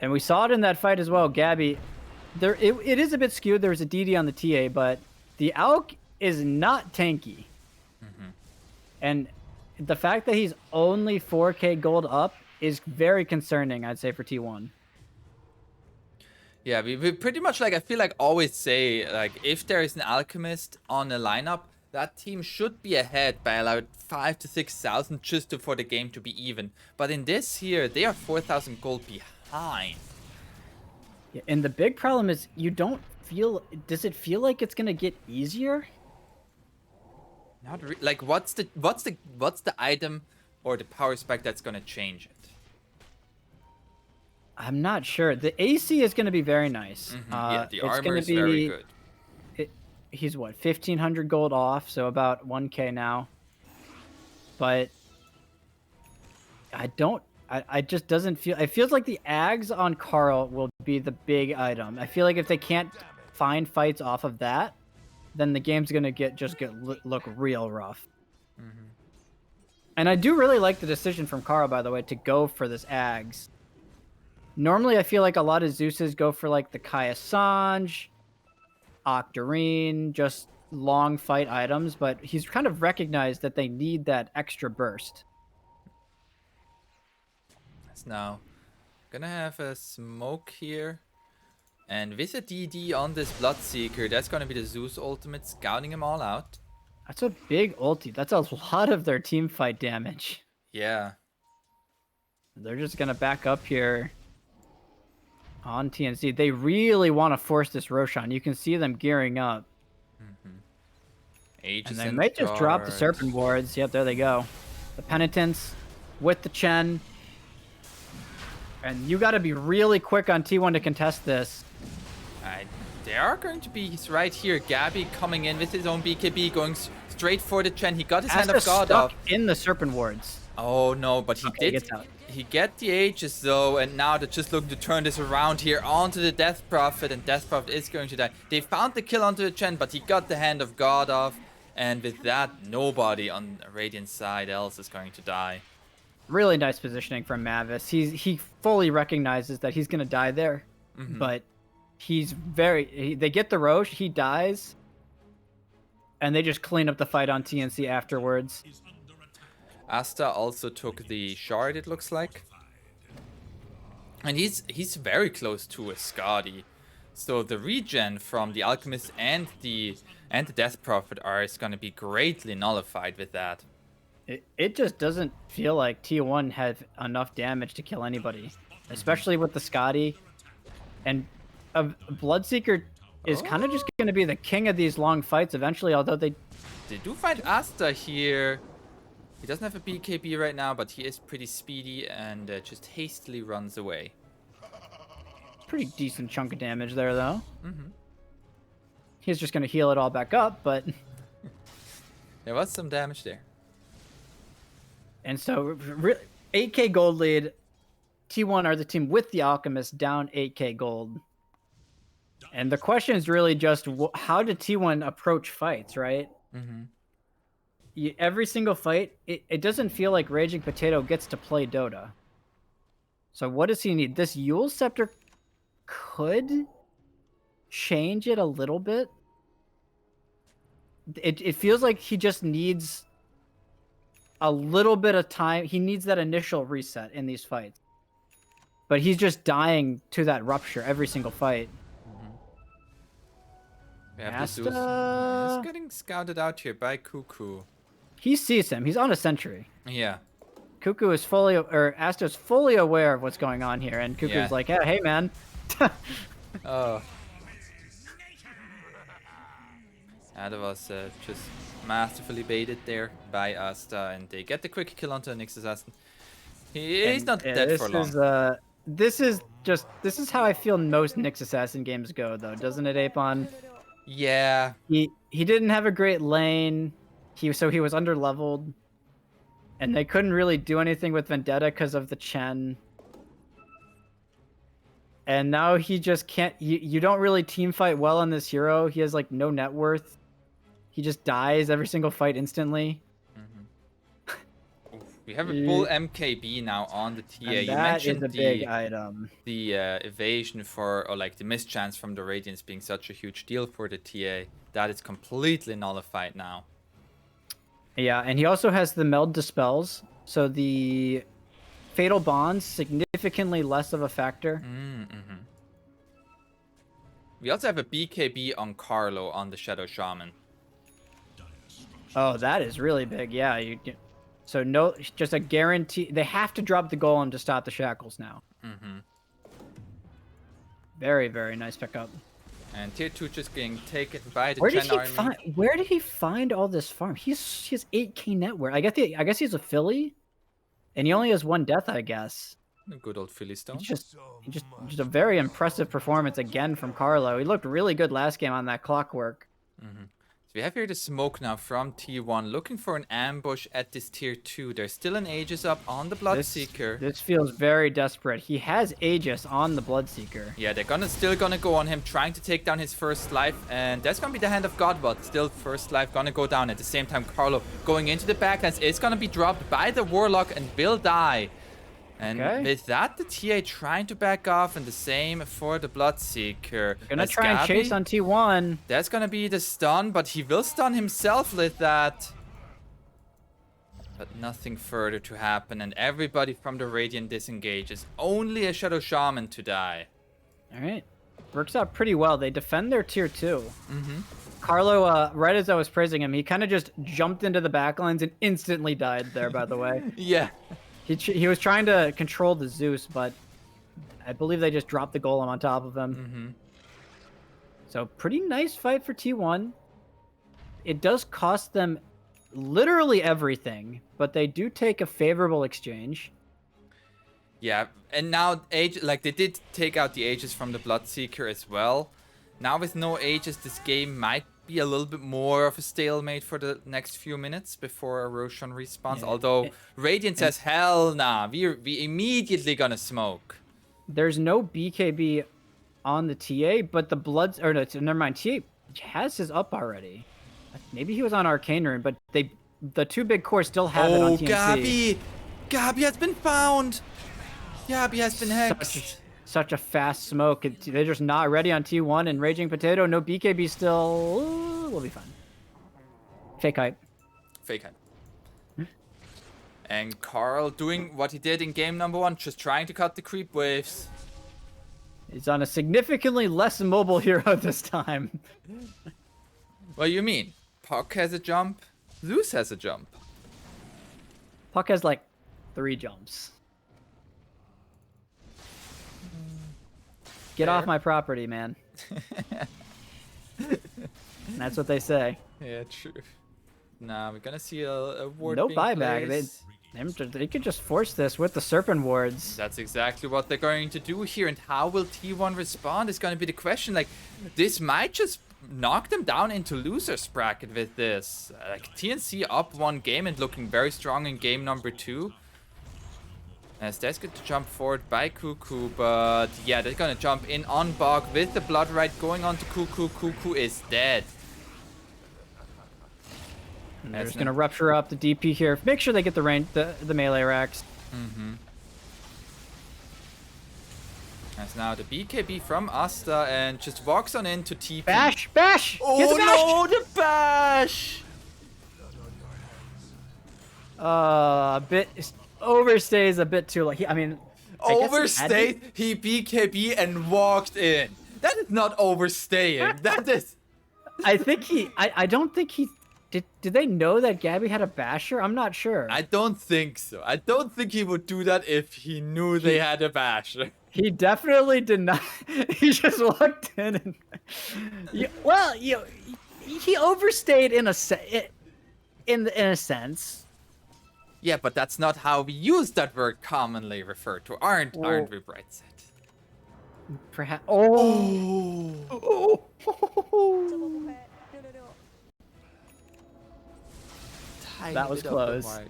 [SPEAKER 1] And we saw it in that fight as well. Gabby, it is a bit skewed. There was a DD on the TA, but the Alk is not tanky. And the fact that he's only 4k gold up is very concerning, I'd say, for T1.
[SPEAKER 2] Yeah, we pretty much like, I feel like always say, like, if there is an alchemist on a lineup, that team should be ahead by about 5 to 6,000 just for the game to be even. But in this here, they are 4,000 gold behind.
[SPEAKER 1] Yeah, and the big problem is you don't feel. Does it feel like it's gonna get easier?
[SPEAKER 2] Not like what's the item or the power spec that's gonna change it?
[SPEAKER 1] I'm not sure. The AC is gonna be very nice.
[SPEAKER 2] Yeah, the
[SPEAKER 1] it's
[SPEAKER 2] armor
[SPEAKER 1] gonna
[SPEAKER 2] is very good.
[SPEAKER 1] He's what, 1,500 gold off, so about 1K now. But I just doesn't feel. It feels like the Ags on Carl will be the big item. I feel like if they can't find fights off of that, then the game's gonna look real rough. And I do really like the decision from Carl, by the way, to go for this Ags. Normally, I feel like a lot of Zeuses go for like the Kai Assange, Octarine, just long fight items, but he's kind of recognized that they need that extra burst.
[SPEAKER 2] That's now gonna have a smoke here. And with a DD on this Bloodseeker, that's gonna be the Zeus ultimate, scouting them all out.
[SPEAKER 1] That's a big ulti. That's a lot of their team fight damage.
[SPEAKER 2] Yeah.
[SPEAKER 1] They're just gonna back up here on TNC. They really want to force this Roshan. You can see them gearing up.
[SPEAKER 2] Aegis
[SPEAKER 1] And they might just drop the
[SPEAKER 2] guards.
[SPEAKER 1] Serpent Wards. Yep, there they go. The Penitents with the Chen. And you got to be really quick on T1 to contest this.
[SPEAKER 2] They are going to be right here. Gabby coming in with his own BKB, going straight for the Chen. He got his Hand of
[SPEAKER 1] Asta
[SPEAKER 2] God
[SPEAKER 1] stuck
[SPEAKER 2] off.
[SPEAKER 1] in the Serpent Wards.
[SPEAKER 2] Oh no, but he
[SPEAKER 1] Okay, he
[SPEAKER 2] did.
[SPEAKER 1] gets out.
[SPEAKER 2] He get the Aegis though, and now they're just looking to turn this around here onto the Death Prophet, and Death Prophet is going to die. They found the kill onto the Chen, but he got the Hand of God off, and with that, nobody on the Radiant side else is going to die.
[SPEAKER 1] Really nice positioning from Mavis. He fully recognizes that he's gonna die there, but he's they get the Roche, he dies, and they just clean up the fight on TNC afterwards.
[SPEAKER 2] Asta also took the shard, it looks like. And he's very close to a Skadi. So the regen from the Alchemist and the Death Prophet is going to be greatly nullified with that.
[SPEAKER 1] It just doesn't feel like T1 has enough damage to kill anybody, especially with the Skadi. And a Bloodseeker is kind of just going to be the king of these long fights eventually, although they
[SPEAKER 2] do find Asta here. He doesn't have a BKB right now, but he is pretty speedy and just hastily runs away.
[SPEAKER 1] pretty decent chunk of damage there, though. He's just going to heal it all back up, but...
[SPEAKER 2] There was some damage there.
[SPEAKER 1] And so, 8k gold lead. T1 are the team with the Alchemist, down 8k gold. And the question is really just, how did T1 approach fights, right? Every single fight, it doesn't feel like Raging Potato gets to play Dota. So what does he need? This Yule Scepter could change it a little bit. It feels like he just needs a little bit of time. He needs that initial reset in these fights. But he's just dying to that rupture every single fight.
[SPEAKER 2] Asta... He's getting scouted out here by Cuckoo.
[SPEAKER 1] He sees him. He's on a sentry.
[SPEAKER 2] Yeah.
[SPEAKER 1] Cuckoo is fully, or Asta's fully aware of what's going on here, and Cuckoo's like, hey man.
[SPEAKER 2] Oh. That was just masterfully baited there by Asta, and they get the quick kill onto the Nyx Assassin. He's not dead for long.
[SPEAKER 1] This is how I feel most Nyx Assassin games go, though, doesn't it, Apon?
[SPEAKER 2] Yeah.
[SPEAKER 1] He didn't have a great lane. So he was underleveled, and they couldn't really do anything with Vendetta because of the Chen. And now he just can't. You don't really team fight well on this hero. He has like no net worth. He just dies every single fight instantly.
[SPEAKER 2] We have a full MKB now on the TA.
[SPEAKER 1] And
[SPEAKER 2] you mentioned
[SPEAKER 1] is a big item.
[SPEAKER 2] The evasion or like the mischance from the Radiance being such a huge deal for the TA. That is completely nullified now.
[SPEAKER 1] Yeah, and he also has the meld dispels, so the fatal bonds significantly less of a factor.
[SPEAKER 2] We also have a BKB on Carlo on the Shadow Shaman.
[SPEAKER 1] Oh, that is really big. Yeah, so no, just a guarantee. They have to drop the golem to stop the shackles now.
[SPEAKER 2] Mm-hmm.
[SPEAKER 1] Very, very nice pickup.
[SPEAKER 2] And tier 2 just getting taken by the
[SPEAKER 1] Where did
[SPEAKER 2] Chen
[SPEAKER 1] he
[SPEAKER 2] army.
[SPEAKER 1] find? Where did he find all this farm? He has 8K net worth. I guess he's a Philly, and he only has 1 death. I guess.
[SPEAKER 2] The good old Philly Stone.
[SPEAKER 1] It's just a very impressive performance again from Carlo. He looked really good last game on that clockwork.
[SPEAKER 2] Mm-hmm. So we have here the smoke now from T1, looking for an ambush at this tier 2. There's still an Aegis up on the Bloodseeker.
[SPEAKER 1] This feels very desperate. He has Aegis on the Bloodseeker.
[SPEAKER 2] Yeah, they're still gonna go on him, trying to take down his first life, and that's gonna be the Hand of God, but still first life gonna go down. At the same time, Carlo going into the backlands is gonna be dropped by the Warlock and will die. And with that, the TA trying to back off, and the same for the Bloodseeker.
[SPEAKER 1] Gonna try and chase on T1.
[SPEAKER 2] That's gonna be the stun, but he will stun himself with that. But nothing further to happen, and everybody from the Radiant disengages. Only a Shadow Shaman to die.
[SPEAKER 1] Alright. Works out pretty well. They defend their tier 2.
[SPEAKER 2] Mm-hmm.
[SPEAKER 1] Carlo, right as I was praising him, he kind of just jumped into the backlines and instantly died there, by the way.
[SPEAKER 2] Yeah.
[SPEAKER 1] He was trying to control the Zeus, but I believe they just dropped the golem on top of him.
[SPEAKER 2] Mm-hmm.
[SPEAKER 1] So pretty nice fight for T1. It does cost them literally everything, but they do take a favorable exchange.
[SPEAKER 2] Yeah, and now they did take out the Aegis from the Bloodseeker as well. Now with no Aegis, this game might be a little bit more of a stalemate for the next few minutes before Roshan respawns.
[SPEAKER 1] Yeah.
[SPEAKER 2] Although Radiant says, hell nah, we immediately gonna smoke.
[SPEAKER 1] There's no BKB on the TA, but the Bloods, or no, never mind, TA has his up already. Maybe he was on Arcane Rune, but the 2 big cores still have it on TNC.
[SPEAKER 2] Gabi has been found! Gabi has been hexed.
[SPEAKER 1] Such a fast smoke. They're just not ready on T1, and Raging Potato, no BKB still. We'll be fine. Fake hype.
[SPEAKER 2] Fake hype. And Carl doing what he did in game number 1, just trying to cut the creep waves.
[SPEAKER 1] He's on a significantly less mobile hero this time.
[SPEAKER 2] What do you mean? Puck has a jump, Zeus has a jump.
[SPEAKER 1] Puck has like 3 jumps. Get off my property, man. That's what they say.
[SPEAKER 2] Yeah, true. Nah, we're gonna see a ward
[SPEAKER 1] No
[SPEAKER 2] being
[SPEAKER 1] buyback.
[SPEAKER 2] placed.
[SPEAKER 1] They could just force this with the Serpent Wards.
[SPEAKER 2] That's exactly what they're going to do here, and how will T1 respond is going to be the question. Like, this might just knock them down into loser's bracket with this. Like, TNC up 1 game and looking very strong in game number 2. As that's good to jump forward by Cuckoo, but yeah, they're gonna jump in on Bog with the Blood Rite going on to Cuckoo. Cuckoo is dead.
[SPEAKER 1] And they're just gonna rupture up the DP here. Make sure they get the range, the melee racks.
[SPEAKER 2] Mm-hmm. That's now the BKB from Asta and just walks on into TP.
[SPEAKER 1] Bash! Bash!
[SPEAKER 2] Oh
[SPEAKER 1] Get the bash!
[SPEAKER 2] no, the bash!
[SPEAKER 1] A bit overstays a bit too. Like I mean,
[SPEAKER 2] Overstayed. He BKB and walked in. That is not overstaying. That is.
[SPEAKER 1] I think he. I don't think he. Did they know that Gabby had a basher? I'm not sure.
[SPEAKER 2] I don't think so. I don't think he would do that if he knew they had a basher.
[SPEAKER 1] He definitely did not. He just walked in and. He overstayed in a sense.
[SPEAKER 2] Yeah, but that's not how we use that word commonly referred to, aren't we, Brightside?
[SPEAKER 1] Perhaps. That was close.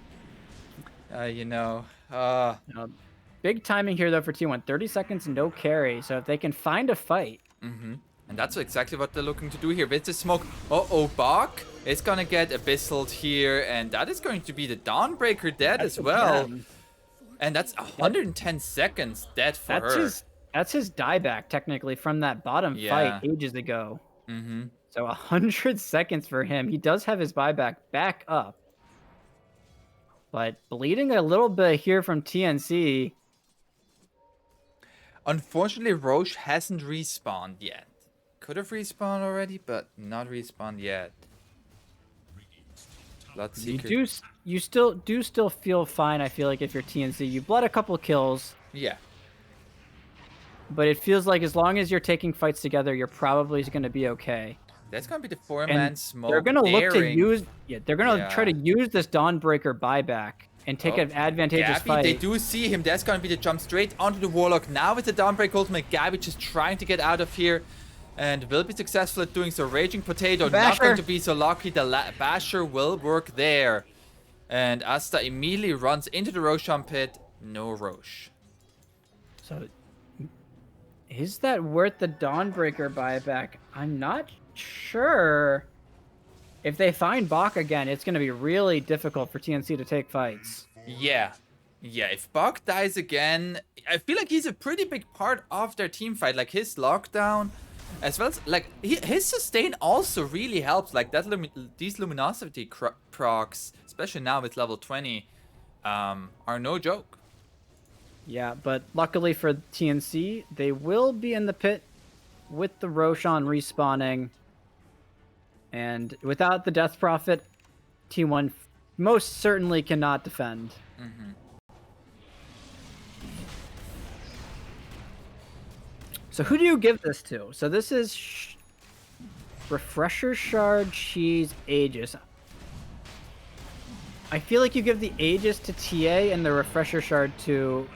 [SPEAKER 1] Big timing here though for T1. 30 seconds, no carry. So if they can find a fight.
[SPEAKER 2] Mm-hmm. And that's exactly what they're looking to do here with the smoke. Bach is gonna get abyssal here, and that is going to be the Dawnbreaker dead as well. And that's 110 seconds dead for her.
[SPEAKER 1] That's his dieback technically from that bottom fight ages ago.
[SPEAKER 2] Mm-hmm.
[SPEAKER 1] So 100 seconds for him. He does have his buyback back up. But bleeding a little bit here from TNC.
[SPEAKER 2] Unfortunately, Roche hasn't respawned yet. could have respawned already, but not respawned yet. Bloodseeker.
[SPEAKER 1] You still feel fine. I feel like if you're TNC, you bled a couple kills.
[SPEAKER 2] Yeah.
[SPEAKER 1] But it feels like as long as you're taking fights together, you're probably going to be okay.
[SPEAKER 2] That's gonna be the 4-man smoke.
[SPEAKER 1] They're gonna look to use. They're gonna
[SPEAKER 2] Yeah.
[SPEAKER 1] try to use this Dawnbreaker buyback and take an advantageous
[SPEAKER 2] Gabby,
[SPEAKER 1] fight.
[SPEAKER 2] they do see him. That's gonna be the jump straight onto the Warlock. Now with the Dawnbreaker ultimate, Gabby just trying to get out of here. And will be successful at doing so. Raging Potato not going to be so lucky. The Basher will work there. And Asta immediately runs into the Roshan pit. No Rosh.
[SPEAKER 1] So, is that worth the Dawnbreaker buyback? I'm not sure. If they find Bach again, it's going to be really difficult for TNC to take fights.
[SPEAKER 2] Yeah. Yeah, if Bach dies again, I feel like he's a pretty big part of their team fight. Like his lockdown, as well as like his sustain also really helps. Like that these luminosity procs, especially now with level 20, are no joke.
[SPEAKER 1] Yeah, but luckily for TNC, they will be in the pit with the Roshan respawning. And without the Death Prophet, T1 most certainly cannot defend.
[SPEAKER 2] Mm-hmm.
[SPEAKER 1] So who do you give this to? So this is Refresher Shard, Cheese, Aegis. I feel like you give the Aegis to TA and the Refresher Shard to...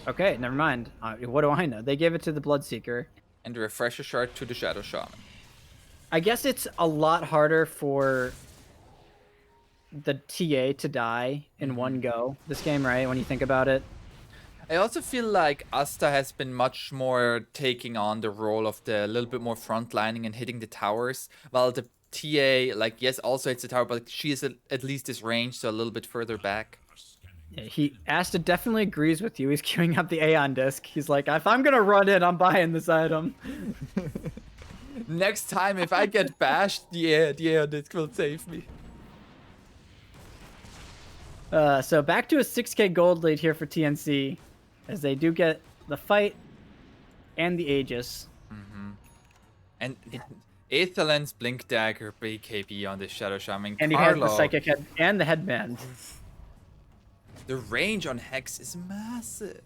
[SPEAKER 1] Okay, never mind. What do I know? They gave it to the Bloodseeker.
[SPEAKER 2] And the Refresher Shard to the Shadow Shaman.
[SPEAKER 1] I guess it's a lot harder for the TA to die in one go this game, right? When you think about it.
[SPEAKER 2] I also feel like Asta has been much more taking on the role of the little bit more frontlining and hitting the towers, while the TA, like, yes, also hits the tower, but she is at least this range, so a little bit further back.
[SPEAKER 1] Yeah, Asta definitely agrees with you. He's queuing up the Aeon disc. He's like, if I'm gonna run in, I'm buying this item.
[SPEAKER 2] Next time, if I get bashed, the Aeon disc will save me.
[SPEAKER 1] So back to a 6k gold lead here for TNC, as they do get the fight and the Aegis.
[SPEAKER 2] Mm-hmm. And Aethelon's Blink Dagger, BKB on the Shadow Shaman.
[SPEAKER 1] And he has the Psychic Head and the Headband.
[SPEAKER 2] The range on Hex is massive.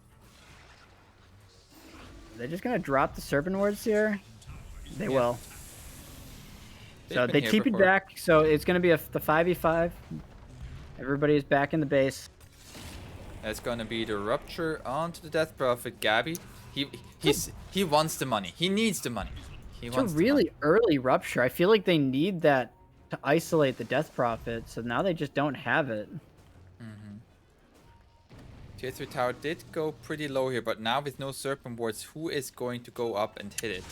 [SPEAKER 1] They're just gonna drop the Serpent Wards here. They will. So they keep it back. So it's gonna be the 5v5. Everybody's back in the base.
[SPEAKER 2] That's gonna be the Rupture onto the Death Prophet. Gabby, he wants the money. He needs the money.
[SPEAKER 1] It's a really early Rupture. I feel like they need that to isolate the Death Prophet. So now they just don't have it.
[SPEAKER 2] Mm-hmm. Tier 3 tower did go pretty low here, but now with no Serpent Wards, who is going to go up and hit it?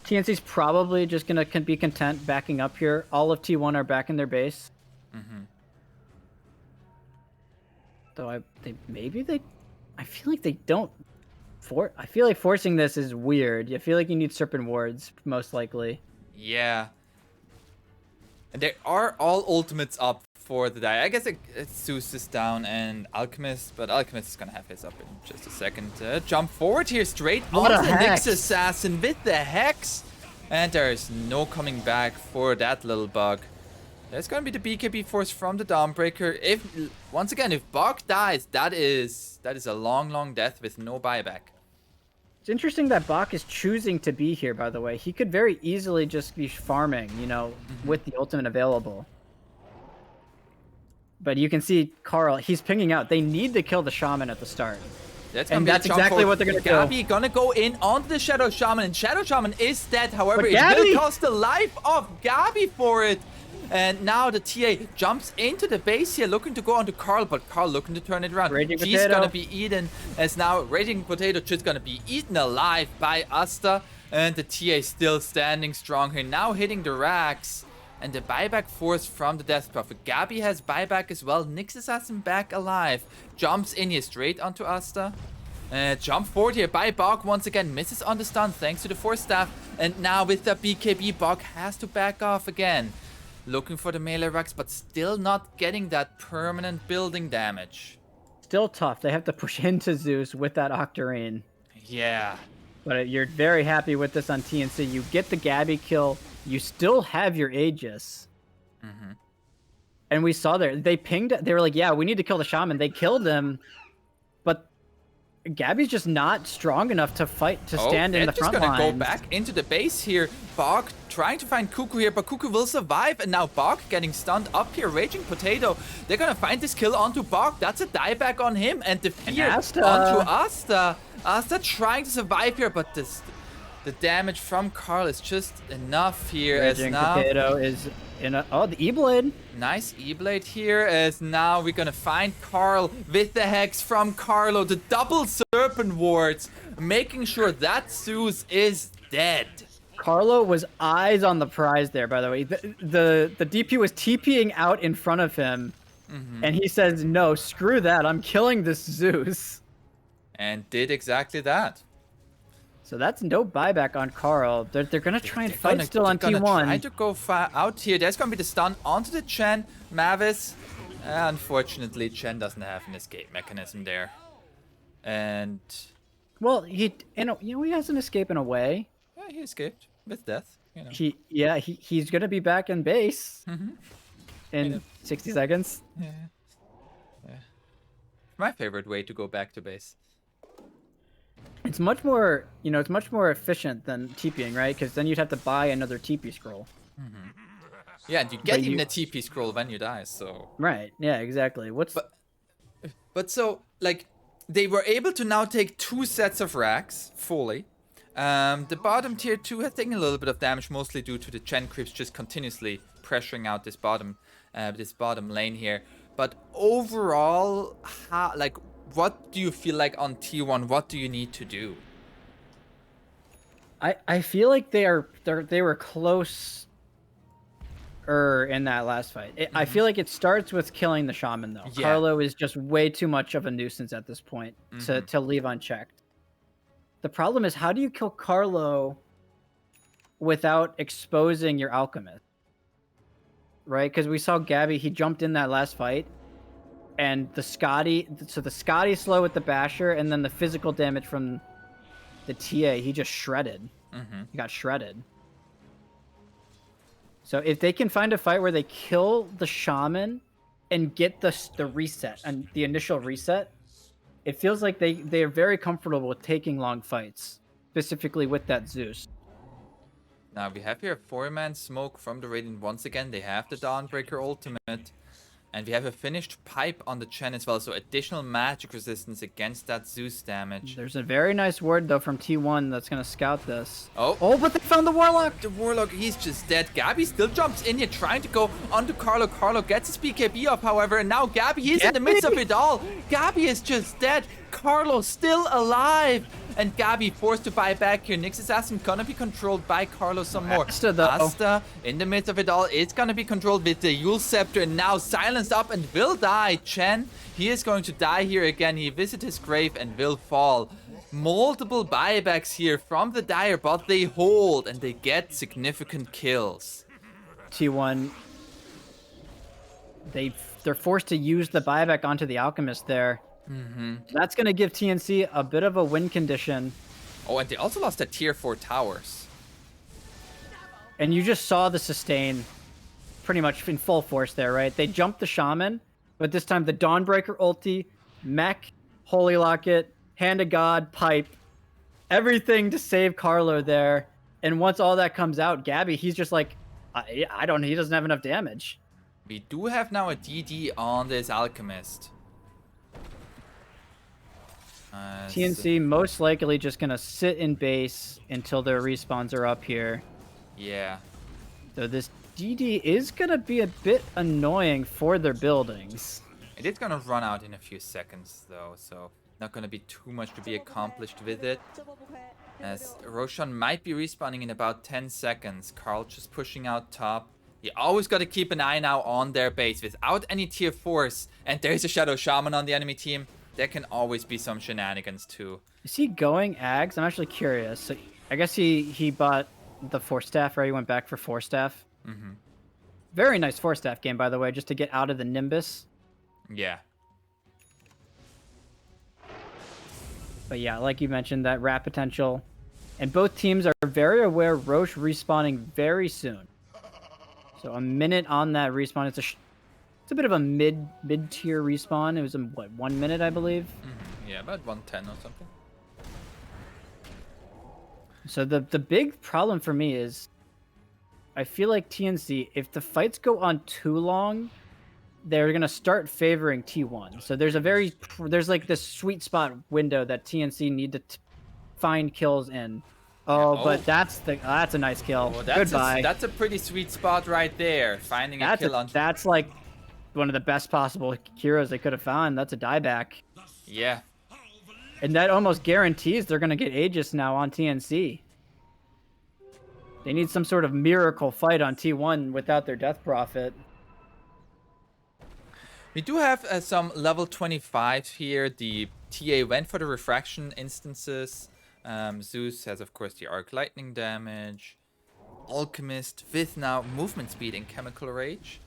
[SPEAKER 1] TNC's probably just gonna be content backing up here. All of T1 are back in their base.
[SPEAKER 2] Mm-hmm.
[SPEAKER 1] Though I feel like they don't. I feel like forcing this is weird. I feel like you need Serpent Wards most likely.
[SPEAKER 2] Yeah. And there are all ultimates up for the die. I guess it's Zeus is down and Alchemist, but Alchemist is gonna have his up in just a second. Jump forward here straight onto the Nyx Assassin with the Hex. And there is no coming back for that little bug. There's gonna be the BKB force from the Dawnbreaker. Once again, if Bach dies, that is a long death with no buyback.
[SPEAKER 1] It's interesting that Bach is choosing to be here, by the way. He could very easily just be farming, you know, with the ultimate available. But you can see Carl, he's pinging out. They need to kill the Shaman at the start.
[SPEAKER 2] That's
[SPEAKER 1] exactly what they're going to do.
[SPEAKER 2] Gabby gonna go in onto the Shadow Shaman, and Shadow Shaman is dead. However, it will cost the life of Gabby for it. And now the TA jumps into the base here, looking to go onto Carl, but Carl looking to turn it around. She's gonna be eaten, as now Raging Potato just gonna be eaten alive by Asta. And the TA still standing strong here, now hitting the racks. And the buyback force from the Death Prophet. Gabby has buyback as well. Nyx Assassin back alive. Jumps in here straight onto Asta. Jump forward here by Bog once again. Misses on the stun thanks to the Force Staff. And now with the BKB, Bog has to back off again. Looking for the melee racks, but still not getting that permanent building damage.
[SPEAKER 1] Still tough. They have to push into Zeus with that Octarine.
[SPEAKER 2] Yeah.
[SPEAKER 1] But you're very happy with this on TNC. You get the Gabby kill. You still have your Aegis. And we saw there, they pinged, they were like, yeah, we need to kill the Shaman. They killed him, but Gabby's just not strong enough to fight, to stand in the front lines.
[SPEAKER 2] Just gonna go back into the base here. Bog trying to find Cuckoo here, but Cuckoo will survive. And now Bog getting stunned up here. Raging Potato. They're gonna find this kill onto Bog. That's a dieback on him. And the fear onto Asta. Asta trying to survive here, but the damage from Carl is just enough here.
[SPEAKER 1] Raging Potato is in a... Oh, the E-Blade.
[SPEAKER 2] Nice E-Blade here, as now we're gonna find Carl with the Hex from Carlo. The double Serpent Wards, making sure that Zeus is dead.
[SPEAKER 1] Carlo was eyes on the prize there, by the way. The DP was TPing out in front of him, and he says, no, screw that, I'm killing this Zeus.
[SPEAKER 2] And did exactly that.
[SPEAKER 1] So that's no buyback on Carl. They're gonna try and fight still on T1.
[SPEAKER 2] Try to go out here. There's gonna be the stun onto the Chen. Mavis. Unfortunately, Chen doesn't have an escape mechanism there. And
[SPEAKER 1] well, he has an escape in a way.
[SPEAKER 2] Yeah, he escaped with death. You know.
[SPEAKER 1] He's gonna be back in base in 60 seconds.
[SPEAKER 2] Yeah. My favorite way to go back to base.
[SPEAKER 1] It's much more, it's much more efficient than TPing, right? Because then you'd have to buy another TP scroll.
[SPEAKER 2] Yeah, and you get even a TP scroll when you die, so...
[SPEAKER 1] Right, yeah, exactly.
[SPEAKER 2] But so, like, they were able to now take 2 sets of racks, fully. The bottom tier 2 has taken a little bit of damage, mostly due to the Chen creeps just continuously pressuring out this bottom lane here. But overall, what do you feel like on T1? What do you need to do?
[SPEAKER 1] I feel like they were close in that last fight. I feel like it starts with killing the Shaman though. Yeah. Carlo is just way too much of a nuisance at this point to leave unchecked. The problem is, how do you kill Carlo without exposing your Alchemist? Right? Because we saw Gabby, he jumped in that last fight. And the Scotty slow with the Basher, and then the physical damage from the TA, he just shredded. He got shredded. So if they can find a fight where they kill the Shaman and get the reset, and the initial reset, it feels like they are very comfortable with taking long fights, specifically with that Zeus.
[SPEAKER 2] Now we have here a 4-man smoke from the Radiant once again. They have the Dawnbreaker ultimate. And we have a finished pipe on the Chen as well, so additional magic resistance against that Zeus damage.
[SPEAKER 1] There's a very nice ward, though, from T1 that's going to scout this.
[SPEAKER 2] Oh,
[SPEAKER 1] but they found the Warlock!
[SPEAKER 2] The Warlock, he's just dead. Gabby still jumps in here, trying to go onto Carlo. Carlo gets his BKB up, however, and now Gabby is in the midst of it all. Gabby is just dead. Carlo still alive. And Gabby forced to buy back here. Nyx Assassin gonna be controlled by Carlo some more. Asta, in the midst of it all, is gonna be controlled with the Yule Scepter, and now silenced up and will die. Chen, he is going to die here again. He visits his grave and will fall. Multiple buybacks here from the Dire, but they hold and they get significant kills.
[SPEAKER 1] T1, they're forced to use the buyback onto the Alchemist there. That's going to give TNC a bit of a win condition.
[SPEAKER 2] Oh, and they also lost their tier 4 towers.
[SPEAKER 1] And you just saw the sustain pretty much in full force there, right? They jumped the Shaman, but this time the Dawnbreaker ulti, mech, Holy Locket, Hand of God, pipe, everything to save Carlo there. And once all that comes out, Gabby, he's just like, he doesn't have enough damage.
[SPEAKER 2] We do have now a DD on this Alchemist.
[SPEAKER 1] TNC most likely just gonna sit in base until their respawns are up here.
[SPEAKER 2] Yeah.
[SPEAKER 1] So this DD is gonna be a bit annoying for their buildings.
[SPEAKER 2] It is gonna run out in a few seconds though, so not gonna be too much to be accomplished with it. As Roshan might be respawning in about 10 seconds. Carl just pushing out top. You always gotta keep an eye now on their base without any tier 4s. And there's a Shadow Shaman on the enemy team. There can always be some shenanigans too.
[SPEAKER 1] Is he going Ags? I'm actually curious. So I guess he bought the 4-staff, right? He went back for 4-staff. Very nice 4-staff game, by the way, just to get out of the Nimbus.
[SPEAKER 2] Yeah.
[SPEAKER 1] But yeah, like you mentioned, that rat potential And both teams are very aware Roche respawning very soon. So a minute on that respawn. It's a bit of a mid-tier respawn. It was in, what, 1 minute, I believe?
[SPEAKER 2] Yeah, about 110 or something.
[SPEAKER 1] So the big problem for me is I feel like TNC, if the fights go on too long, they're going to start favoring T1. So there's like this sweet spot window that TNC need to find kills in. Oh, but that's a nice kill.
[SPEAKER 2] Oh, that's
[SPEAKER 1] Goodbye.
[SPEAKER 2] That's a pretty sweet spot right there. Finding a kill on.
[SPEAKER 1] That's like one of the best possible heroes they could have found. That's a dieback.
[SPEAKER 2] Yeah.
[SPEAKER 1] And that almost guarantees they're going to get Aegis now on TNC. They need some sort of miracle fight on T1 without their Death Prophet.
[SPEAKER 2] We do have some level 25 here. The TA went for the refraction instances. Zeus has, of course, the arc lightning damage. Alchemist with now movement speed and chemical rage.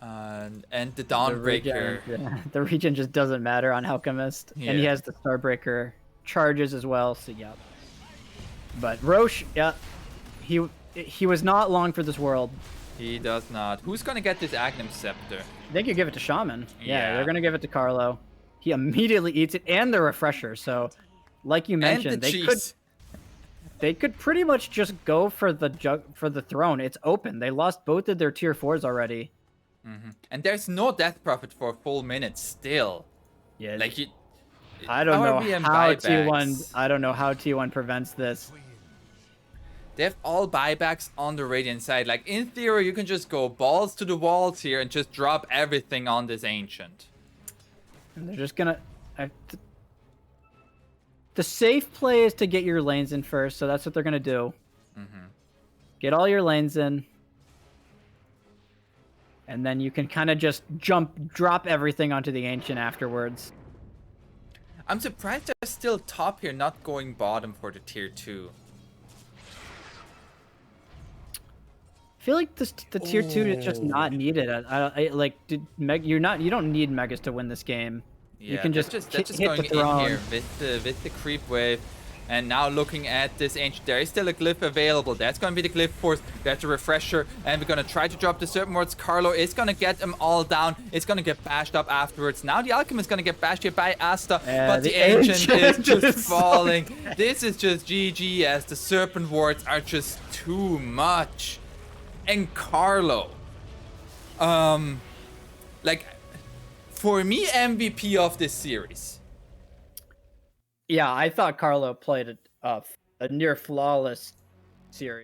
[SPEAKER 2] And the Dawnbreaker.
[SPEAKER 1] The regen just doesn't matter on Alchemist. Yeah. And he has the Starbreaker charges as well, so yeah. But Roche, yeah, he was not long for this world.
[SPEAKER 2] He does not. Who's gonna get this Agnum Scepter?
[SPEAKER 1] They could give it to Shaman. Yeah, they're gonna give it to Carlo. He immediately eats it, and the refresher. So, like you mentioned, they could pretty much just go for the throne. It's open. They lost both of their tier 4s already.
[SPEAKER 2] And there's no Death Prophet for a full minute still.
[SPEAKER 1] Yeah.
[SPEAKER 2] Like
[SPEAKER 1] I don't know how T1. I don't know how T1 prevents this.
[SPEAKER 2] They have all buybacks on the Radiant side. Like, in theory, you can just go balls to the walls here and just drop everything on this Ancient.
[SPEAKER 1] And they're just gonna... The safe play is to get your lanes in first, so that's what they're gonna do. Get all your lanes in. And then you can kind of just drop everything onto the Ancient afterwards.
[SPEAKER 2] I'm surprised they're still top here, not going bottom for the tier 2.
[SPEAKER 1] I feel like the tier 2 is just not needed. You don't need Megas to win this game.
[SPEAKER 2] Yeah,
[SPEAKER 1] you can just
[SPEAKER 2] hit
[SPEAKER 1] going
[SPEAKER 2] the throne in here with the creep wave. And now looking at this Ancient, there is still a glyph available. That's going to be the glyph force. That's a refresher. And we're going to try to drop the Serpent Wards. Carlo is going to get them all down. It's going to get bashed up afterwards. Now the Alchemist is going to get bashed here by Asta. But the Ancient is just falling. This is just GG as the Serpent Wards are just too much. And Carlo. Like, for me, MVP of this series.
[SPEAKER 1] Yeah, I thought Carlo played a near flawless series.